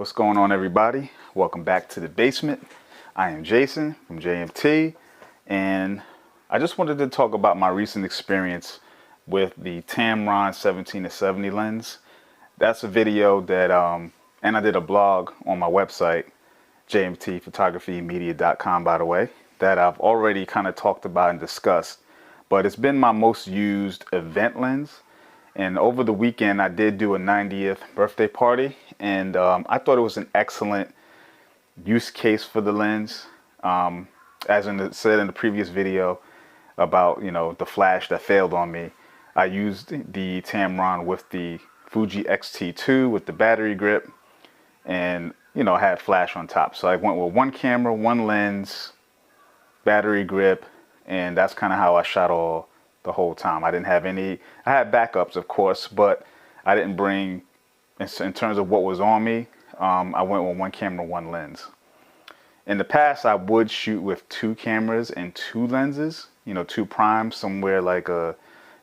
What's going on, everybody? Welcome back to the basement. I am Jason from JMT, and I just wanted to talk about my recent experience with the Tamron 17-70 lens. That's a video that, and I did a blog on my website, jmtphotographymedia.com, by the way, that I've already kind of talked about and discussed, but it's been my most used event lens. And over the weekend, I did do a 90th birthday party, and I thought it was an excellent use case for the lens. As said in the previous video about, the flash that failed on me, I used the Tamron with the Fuji X-T2 with the battery grip, and I had flash on top. So I went with one camera, one lens, battery grip, and that's kind of how I shot all the whole time. I didn't have any, I had backups of course, but I didn't bring, in terms of what was on me, I went with one camera, one lens. In the past, I would shoot with two cameras and two lenses, two primes, somewhere like a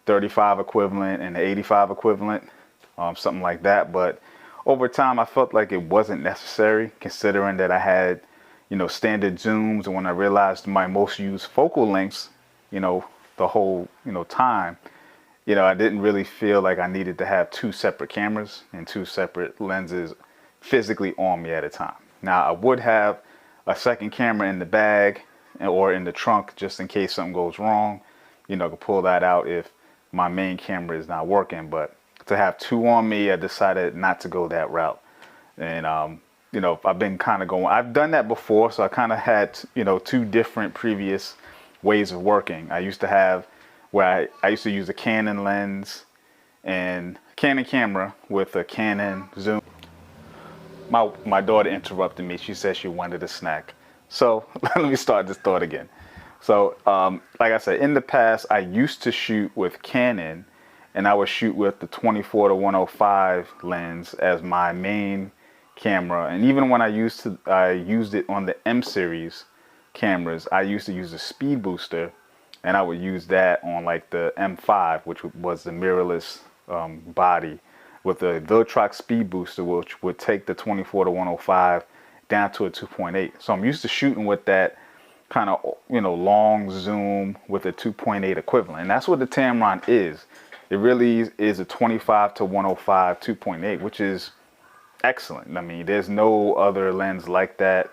35 equivalent and an 85 equivalent, something like that. But over time, I felt like it wasn't necessary, considering that I had, standard zooms, and when I realized my most used focal lengths, the whole time, I didn't really feel like I needed to have two separate cameras and two separate lenses physically on me at a time. Now, I would have a second camera in the bag or in the trunk just in case something goes wrong. Could pull that out if my main camera is not working. But to have two on me, I decided not to go that route. And I've been kind of going, I've done that before, so I kind of had two different previous ways of working. I used to have where I used to use a Canon lens and Canon camera with a Canon zoom. My daughter interrupted me. She said she wanted a snack. So let me start this thought again. So like I said, in the past, I used to shoot with Canon, and I would shoot with the 24-105 lens as my main camera. And even when I used it on the M series cameras, I used to use a speed booster, and I would use that on like the M5, which was the mirrorless body, with the Viltrox speed booster, which would take the 24-105 down to a 2.8. So I'm used to shooting with that kind of long zoom with a 2.8 equivalent, and that's what the Tamron is. It really is a 25-105 2.8, which is excellent. I mean, there's no other lens like that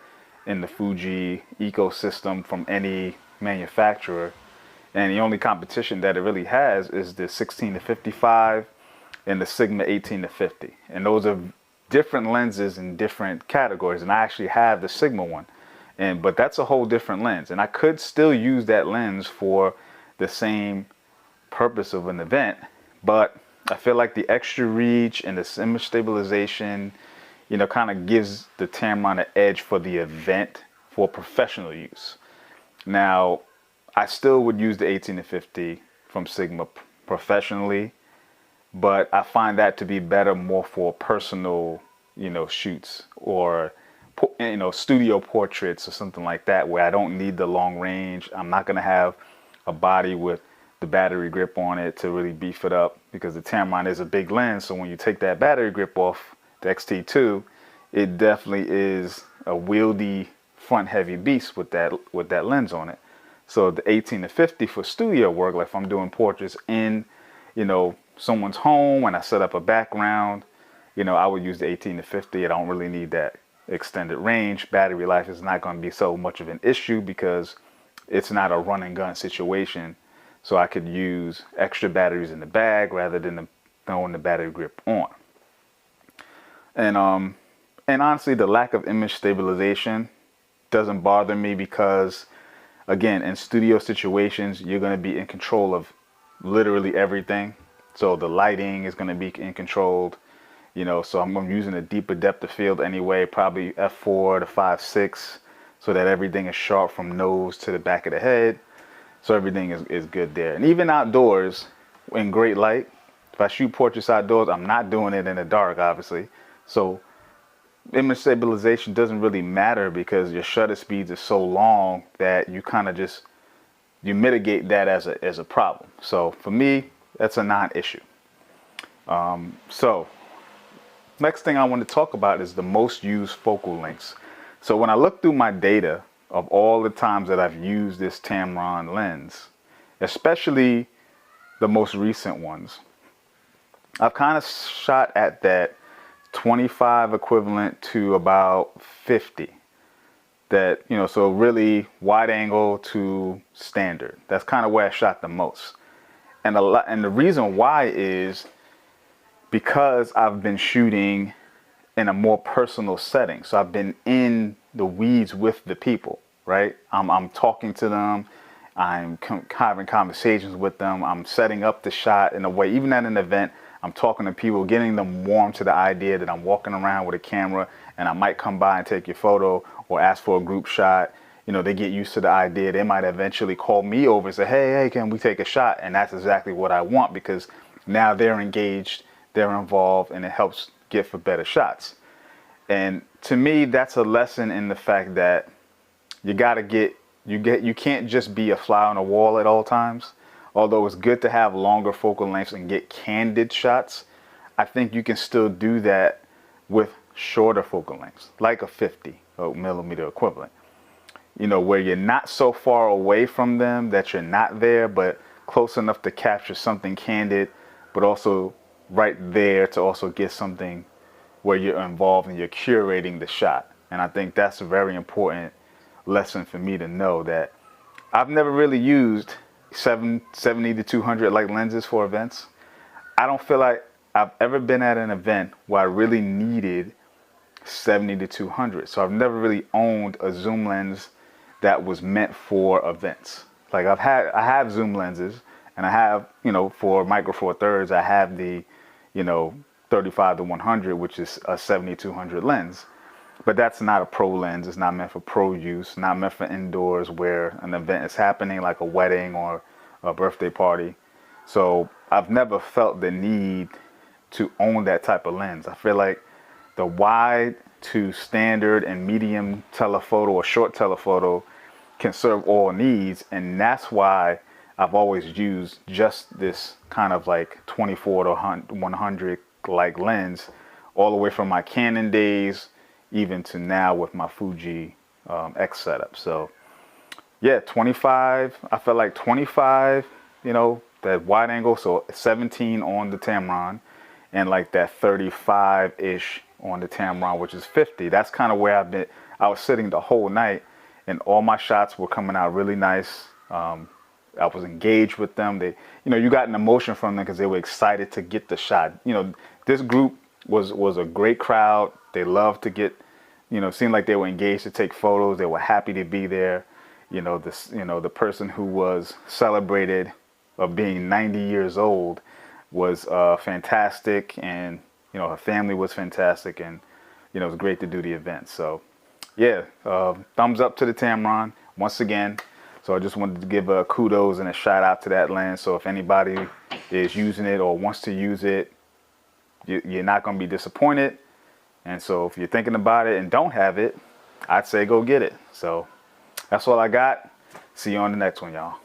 in the Fuji ecosystem from any manufacturer, and the only competition that it really has is the 16-55 and the Sigma 18-50, and those are different lenses in different categories. And I actually have the Sigma one, but that's a whole different lens, and I could still use that lens for the same purpose of an event, but I feel like the extra reach and the image stabilization kind of gives the Tamron an edge for the event for professional use. Now, I still would use the 18-50 from Sigma professionally, but I find that to be better more for personal, shoots or, studio portraits or something like that, where I don't need the long range. I'm not going to have a body with the battery grip on it to really beef it up, because the Tamron is a big lens. So when you take that battery grip off the X-T2, it definitely is a wieldy front heavy beast with that lens on it. So the 18-50 for studio work, like if I'm doing portraits in someone's home and I set up a background, I would use the 18-50. I don't really need that extended range. Battery life is not going to be so much of an issue because it's not a run and gun situation. So I could use extra batteries in the bag rather than throwing the battery grip on. And honestly, the lack of image stabilization doesn't bother me because, again, in studio situations, you're going to be in control of literally everything. So the lighting is going to be controlled, so I'm using a deeper depth of field anyway, probably f4 to 5.6, so that everything is sharp from nose to the back of the head. So everything is good there. And even outdoors in great light, if I shoot portraits outdoors, I'm not doing it in the dark, obviously. So image stabilization doesn't really matter because your shutter speeds are so long that you kind of you mitigate that as a problem. So for me, that's a non-issue. So next thing I want to talk about is the most used focal lengths. So when I look through my data of all the times that I've used this Tamron lens, especially the most recent ones, I've kind of shot at that 25 equivalent to about 50. That, you know, so really wide angle to standard. That's kind of where I shot the most. And the reason why is because I've been shooting in a more personal setting. So I've been in the weeds with the people, right? I'm talking to them. I'm having conversations with them. I'm setting up the shot in a way, even at an event, I'm talking to people, getting them warm to the idea that I'm walking around with a camera and I might come by and take your photo or ask for a group shot. You know, they get used to the idea. They might eventually call me over and say, hey, can we take a shot? And that's exactly what I want, because now they're engaged, they're involved, and it helps get for better shots. And to me, that's a lesson in the fact that you can't just be a fly on the wall at all times. Although it's good to have longer focal lengths and get candid shots, I think you can still do that with shorter focal lengths, like a 50 millimeter equivalent. You know, where you're not so far away from them that you're not there, but close enough to capture something candid, but also right there to also get something where you're involved and you're curating the shot. And I think that's a very important lesson for me to know, that I've never really used 70 to 200 like lenses for events. I don't feel like I've ever been at an event where I really needed 70 to 200. So I've never really owned a zoom lens that was meant for events. Like I have zoom lenses, and I have, you know, for micro four thirds, I have the, you know, 35 to 100, which is a 70 to 200 lens. But that's not a pro lens. It's not meant for pro use, not meant for indoors where an event is happening, like a wedding or a birthday party. So I've never felt the need to own that type of lens. I feel like the wide to standard and medium telephoto or short telephoto can serve all needs. And that's why I've always used just this kind of like 24 to 100 like lens, all the way from my Canon days even to now with my Fuji X setup. So yeah, 25, I felt like 25, you know, that wide angle, so 17 on the Tamron, and like that 35-ish on the Tamron, which is 50. That's kind of where I was sitting the whole night, and all my shots were coming out really nice. I was engaged with them. They, you know, you got an emotion from them because they were excited to get the shot. You know, this group was a great crowd. They loved to get, you know, seemed like they were engaged to take photos. They were happy to be there. You know, the person who was celebrated of being 90 years old was fantastic, and you know, her family was fantastic, and you know, it was great to do the event. So yeah, thumbs up to the Tamron once again. So I just wanted to give a kudos and a shout out to that lens. So if anybody is using it or wants to use it, you're not going to be disappointed. And so if you're thinking about it and don't have it, I'd say go get it. So that's all I got. See you on the next one, y'all.